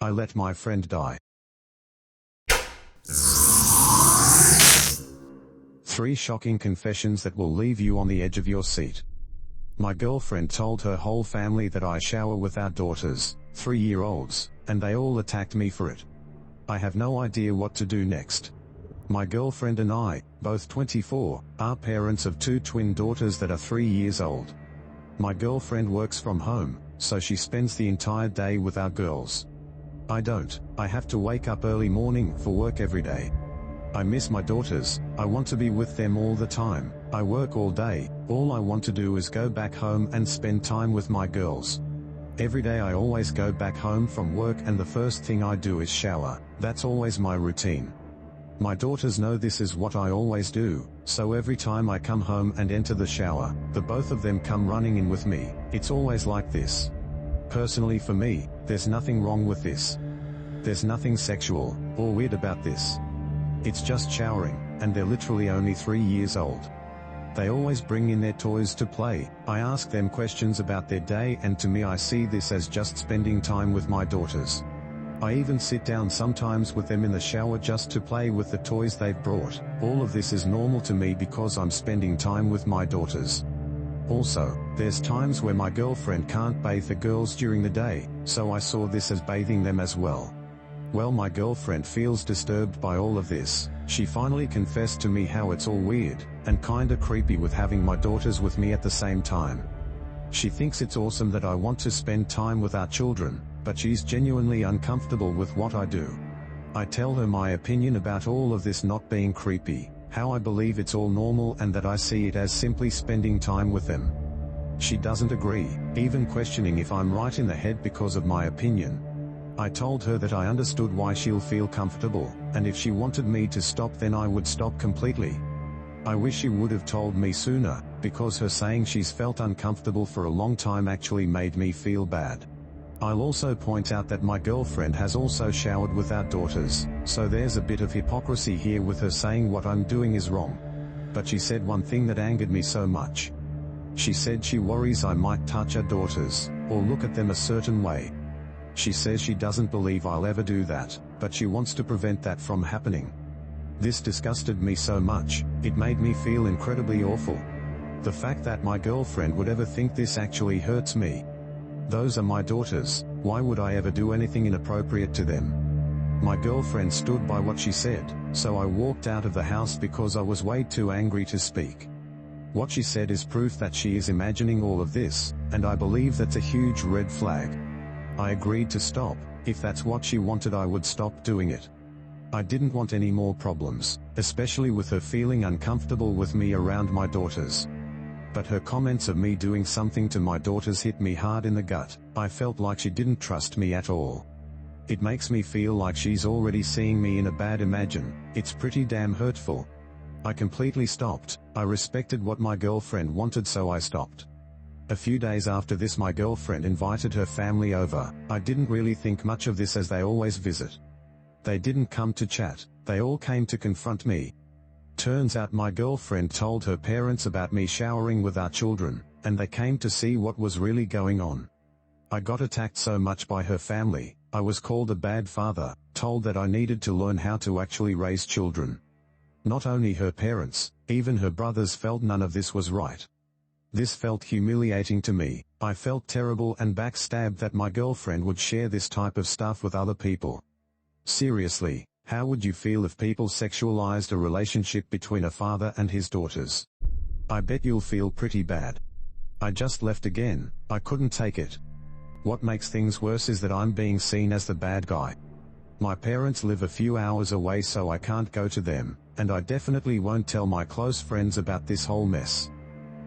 I let my friend die. 3 shocking confessions that will leave you on the edge of your seat. My girlfriend told her whole family that I shower with our daughters, 3-year-olds, and they all attacked me for it. I have no idea what to do next. My girlfriend and I, both 24, are parents of 2 twin daughters that are 3 years old. My girlfriend works from home, so she spends the entire day with our girls. I don't. I have to wake up early morning for work every day. I miss my daughters, I want to be with them all the time. I work all day, all I want to do is go back home and spend time with my girls. Every day I always go back home from work and the first thing I do is shower. That's always my routine. My daughters know this is what I always do, so every time I come home and enter the shower, the both of them come running in with me. It's always like this. Personally for me, there's nothing wrong with this. There's nothing sexual or weird about this. It's just showering, and they're literally only 3 years old. They always bring in their toys to play. I ask them questions about their day, and to me I see this as just spending time with my daughters. I even sit down sometimes with them in the shower just to play with the toys they've brought. All of this is normal to me because I'm spending time with my daughters. Also, there's times where my girlfriend can't bathe the girls during the day, so I saw this as bathing them as well. Well, my girlfriend feels disturbed by all of this. She finally confessed to me how it's all weird, and kinda creepy with having my daughters with me at the same time. She thinks it's awesome that I want to spend time with our children, but she's genuinely uncomfortable with what I do. I tell her my opinion about all of this not being creepy, how I believe it's all normal and that I see it as simply spending time with them. She doesn't agree, even questioning if I'm right in the head because of my opinion. I told her that I understood why she'll feel comfortable, and if she wanted me to stop then I would stop completely. I wish she would have told me sooner, because her saying she's felt uncomfortable for a long time actually made me feel bad. I'll also point out that my girlfriend has also showered with our daughters, so there's a bit of hypocrisy here with her saying what I'm doing is wrong. But she said one thing that angered me so much. She said she worries I might touch her daughters, or look at them a certain way. She says she doesn't believe I'll ever do that, but she wants to prevent that from happening. This disgusted me so much, it made me feel incredibly awful. The fact that my girlfriend would ever think this actually hurts me. Those are my daughters, why would I ever do anything inappropriate to them? My girlfriend stood by what she said, so I walked out of the house because I was way too angry to speak. What she said is proof that she is imagining all of this, and I believe that's a huge red flag. I agreed to stop. If that's what she wanted, I would stop doing it. I didn't want any more problems, especially with her feeling uncomfortable with me around my daughters. But her comments of me doing something to my daughters hit me hard in the gut. I felt like she didn't trust me at all. It makes me feel like she's already seeing me in a bad image. It's pretty damn hurtful. I completely stopped. I respected what my girlfriend wanted, so I stopped. A few days after this, my girlfriend invited her family over. I didn't really think much of this as they always visit. They didn't come to chat, they all came to confront me. Turns out my girlfriend told her parents about me showering with our children, and they came to see what was really going on. I got attacked so much by her family. I was called a bad father, told that I needed to learn how to actually raise children. Not only her parents, even her brothers felt none of this was right. This felt humiliating to me. I felt terrible and backstabbed that my girlfriend would share this type of stuff with other people. Seriously, how would you feel if people sexualized a relationship between a father and his daughters? I bet you'll feel pretty bad. I just left again. I couldn't take it. What makes things worse is that I'm being seen as the bad guy. My parents live a few hours away, so I can't go to them, and I definitely won't tell my close friends about this whole mess.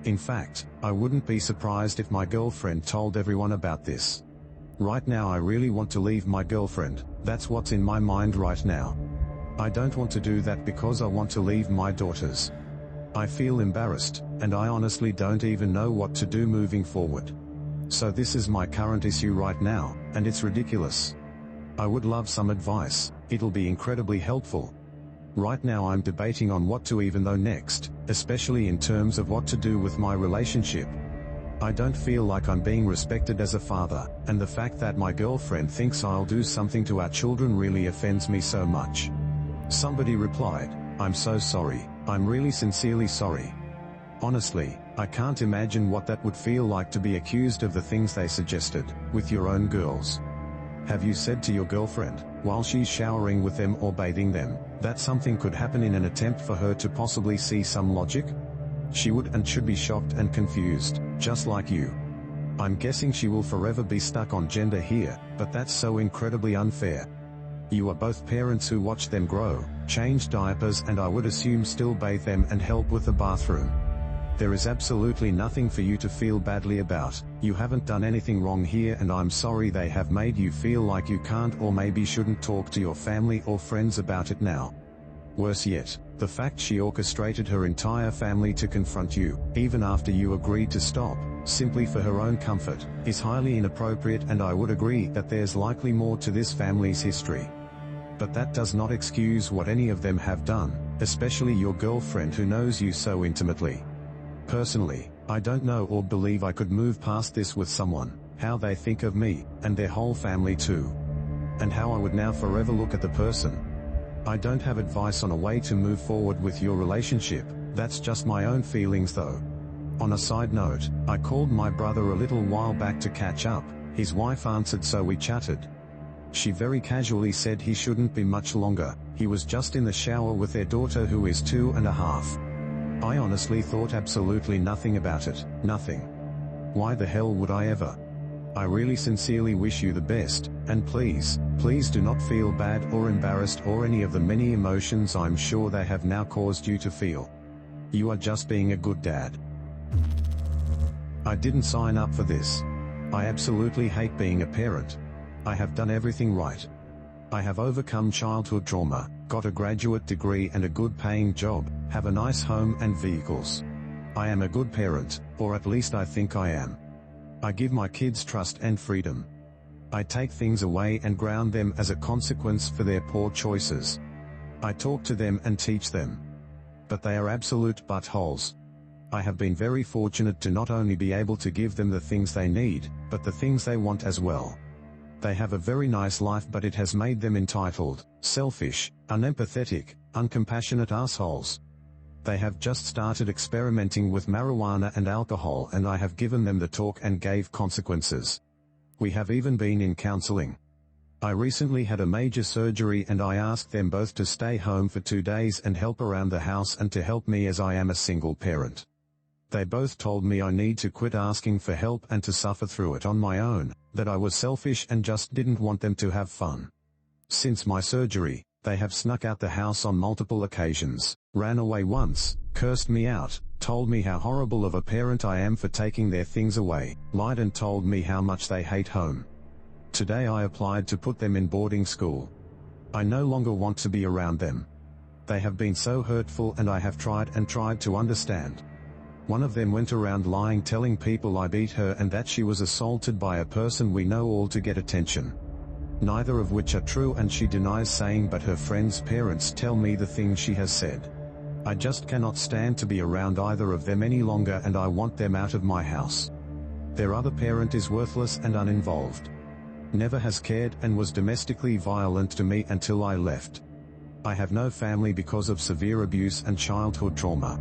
In fact, I wouldn't be surprised if my girlfriend told everyone about this. Right now I really want to leave my girlfriend. That's what's in my mind right now. I don't want to do that because I want to leave my daughters. I feel embarrassed, and I honestly don't even know what to do moving forward. So this is my current issue right now, and it's ridiculous. I would love some advice. It'll be incredibly helpful. Right now I'm debating on what to even though next, especially in terms of what to do with my relationship. I don't feel like I'm being respected as a father, and the fact that my girlfriend thinks I'll do something to our children really offends me so much." Somebody replied, "I'm so sorry, I'm really sincerely sorry. Honestly, I can't imagine what that would feel like to be accused of the things they suggested, with your own girls. Have you said to your girlfriend, while she's showering with them or bathing them, that something could happen in an attempt for her to possibly see some logic? She would and should be shocked and confused, just like you. I'm guessing she will forever be stuck on gender here, but that's so incredibly unfair. You are both parents who watch them grow, change diapers, and I would assume still bathe them and help with the bathroom. There is absolutely nothing for you to feel badly about. You haven't done anything wrong here, and I'm sorry they have made you feel like you can't or maybe shouldn't talk to your family or friends about it now. Worse yet, the fact she orchestrated her entire family to confront you, even after you agreed to stop, simply for her own comfort, is highly inappropriate, and I would agree that there's likely more to this family's history. But that does not excuse what any of them have done, especially your girlfriend who knows you so intimately. Personally, I don't know or believe I could move past this with someone, how they think of me, and their whole family too. And how I would now forever look at the person. I don't have advice on a way to move forward with your relationship, that's just my own feelings though. On a side note, I called my brother a little while back to catch up. His wife answered, so we chatted. She very casually said he shouldn't be much longer, he was just in the shower with their daughter who is 2.5. I honestly thought absolutely nothing about it, nothing. Why the hell would I ever? I really sincerely wish you the best, and please do not feel bad or embarrassed or any of the many emotions I'm sure they have now caused you to feel. You are just being a good dad. I didn't sign up for this. I absolutely hate being a parent. I have done everything right. I have overcome childhood trauma, got a graduate degree and a good paying job, have a nice home and vehicles. I am a good parent, or at least I think I am. I give my kids trust and freedom. I take things away and ground them as a consequence for their poor choices. I talk to them and teach them. But they are absolute buttholes. I have been very fortunate to not only be able to give them the things they need, but the things they want as well. They have a very nice life, but it has made them entitled, selfish, unempathetic, uncompassionate assholes. They have just started experimenting with marijuana and alcohol, and I have given them the talk and gave consequences. We have even been in counseling. I recently had a major surgery and I asked them both to stay home for 2 days and help around the house and to help me as I am a single parent. They both told me I need to quit asking for help and to suffer through it on my own, that I was selfish and just didn't want them to have fun. Since my surgery, they have snuck out the house on multiple occasions, ran away once, cursed me out, told me how horrible of a parent I am for taking their things away, lied and told me how much they hate home. Today I applied to put them in boarding school. I no longer want to be around them. They have been so hurtful and I have tried and tried to understand. One of them went around lying, telling people I beat her and that she was assaulted by a person we know all to get attention. Neither of which are true, and she denies saying, but her friends' parents tell me the things she has said. I just cannot stand to be around either of them any longer and I want them out of my house. Their other parent is worthless and uninvolved. Never has cared and was domestically violent to me until I left. I have no family because of severe abuse and childhood trauma.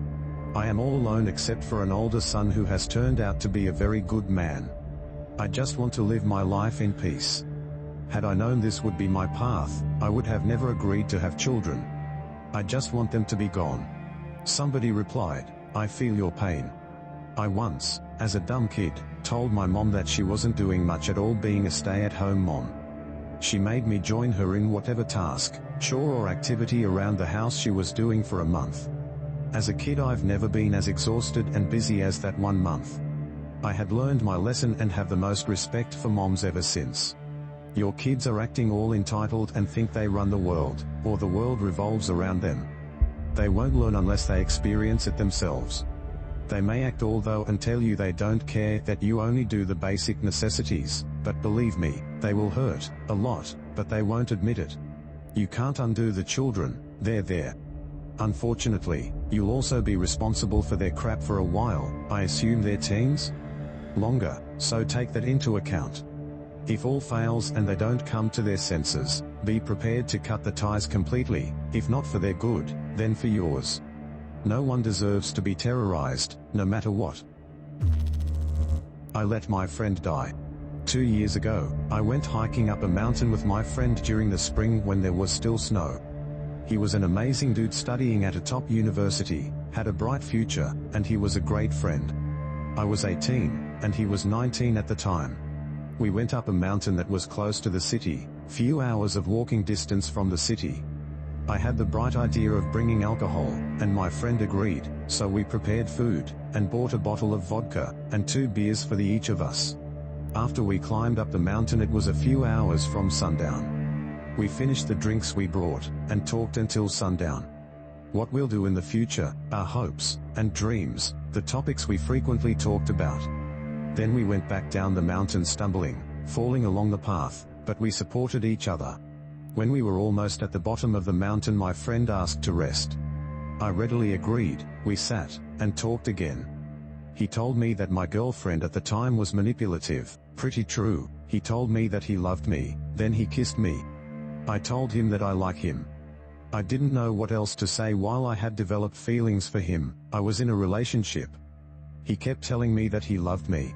I am all alone except for an older son who has turned out to be a very good man. I just want to live my life in peace. Had I known this would be my path, I would have never agreed to have children. I just want them to be gone. Somebody replied, I feel your pain. I once, as a dumb kid, told my mom that she wasn't doing much at all being a stay-at-home mom. She made me join her in whatever task, chore or activity around the house she was doing for a month. As a kid I've never been as exhausted and busy as that 1 month. I had learned my lesson and have the most respect for moms ever since. Your kids are acting all entitled and think they run the world, or the world revolves around them. They won't learn unless they experience it themselves. They may act all though and tell you they don't care, that you only do the basic necessities, but believe me, they will hurt, a lot, but they won't admit it. You can't undo the children, they're there. Unfortunately, you'll also be responsible for their crap for a while. I assume they're teens? longer, so take that into account. If all fails and they don't come to their senses, be prepared to cut the ties completely, if not for their good, then for yours. No one deserves to be terrorized, no matter what. I let my friend die. 2 years ago, I went hiking up a mountain with my friend during the spring when there was still snow. He was an amazing dude studying at a top university, had a bright future, and he was a great friend. I was 18, and he was 19 at the time. We went up a mountain that was close to the city, few hours of walking distance from the city. I had the bright idea of bringing alcohol, and my friend agreed, so we prepared food, and bought a bottle of vodka, and 2 beers for each of us. After we climbed up the mountain, it was a few hours from sundown. We finished the drinks we brought, and talked until sundown. What we'll do in the future, our hopes, and dreams, the topics we frequently talked about. Then we went back down the mountain stumbling, falling along the path, but we supported each other. When we were almost at the bottom of the mountain, my friend asked to rest. I readily agreed. We sat, and talked again. He told me that my girlfriend at the time was manipulative, pretty true. He told me that he loved me, then he kissed me. I told him that I like him. I didn't know what else to say. While I had developed feelings for him, I was in a relationship. He kept telling me that he loved me.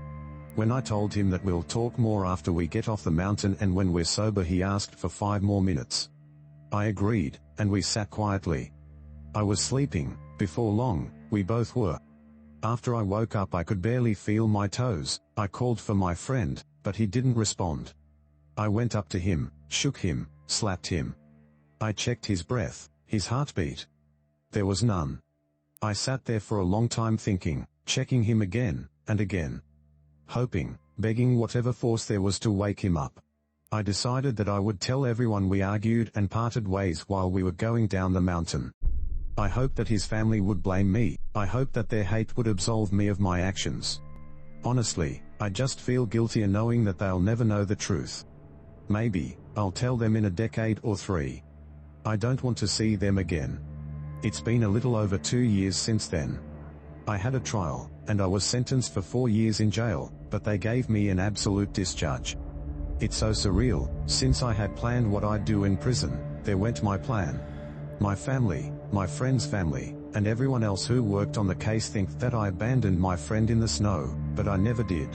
When I told him that we'll talk more after we get off the mountain and when we're sober, he asked for 5 more minutes. I agreed, and we sat quietly. I was sleeping. Before long, we both were. After I woke up, I could barely feel my toes. I called for my friend, but he didn't respond. I went up to him, shook him, slapped him. I checked his breath, his heartbeat. There was none. I sat there for a long time thinking, checking him again, and again. Hoping, begging whatever force there was to wake him up. I decided that I would tell everyone we argued and parted ways while we were going down the mountain. I hoped that his family would blame me. I hoped that their hate would absolve me of my actions. Honestly, I just feel guiltier knowing that they'll never know the truth. Maybe, I'll tell them in a decade or 3. I don't want to see them again. It's been a little over 2 years since then. I had a trial, and I was sentenced for 4 years in jail, but they gave me an absolute discharge. It's so surreal. Since I had planned what I'd do in prison, there went my plan. My family, my friend's family, and everyone else who worked on the case think that I abandoned my friend in the snow, but I never did.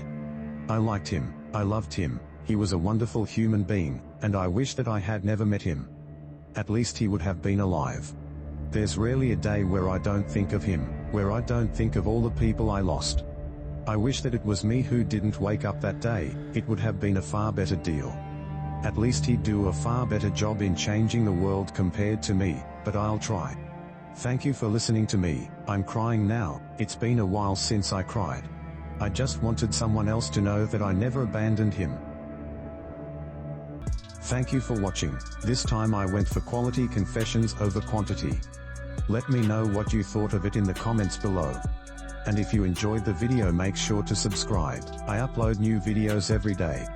I liked him, I loved him, he was a wonderful human being, and I wish that I had never met him. At least he would have been alive. There's rarely a day where I don't think of him, where I don't think of all the people I lost. I wish that it was me who didn't wake up that day. It would have been a far better deal. At least he'd do a far better job in changing the world compared to me, but I'll try. Thank you for listening to me. I'm crying now. It's been a while since I cried. I just wanted someone else to know that I never abandoned him. Thank you for watching. This time I went for quality confessions over quantity. Let me know what you thought of it in the comments below. And if you enjoyed the video, make sure to subscribe. I upload new videos every day.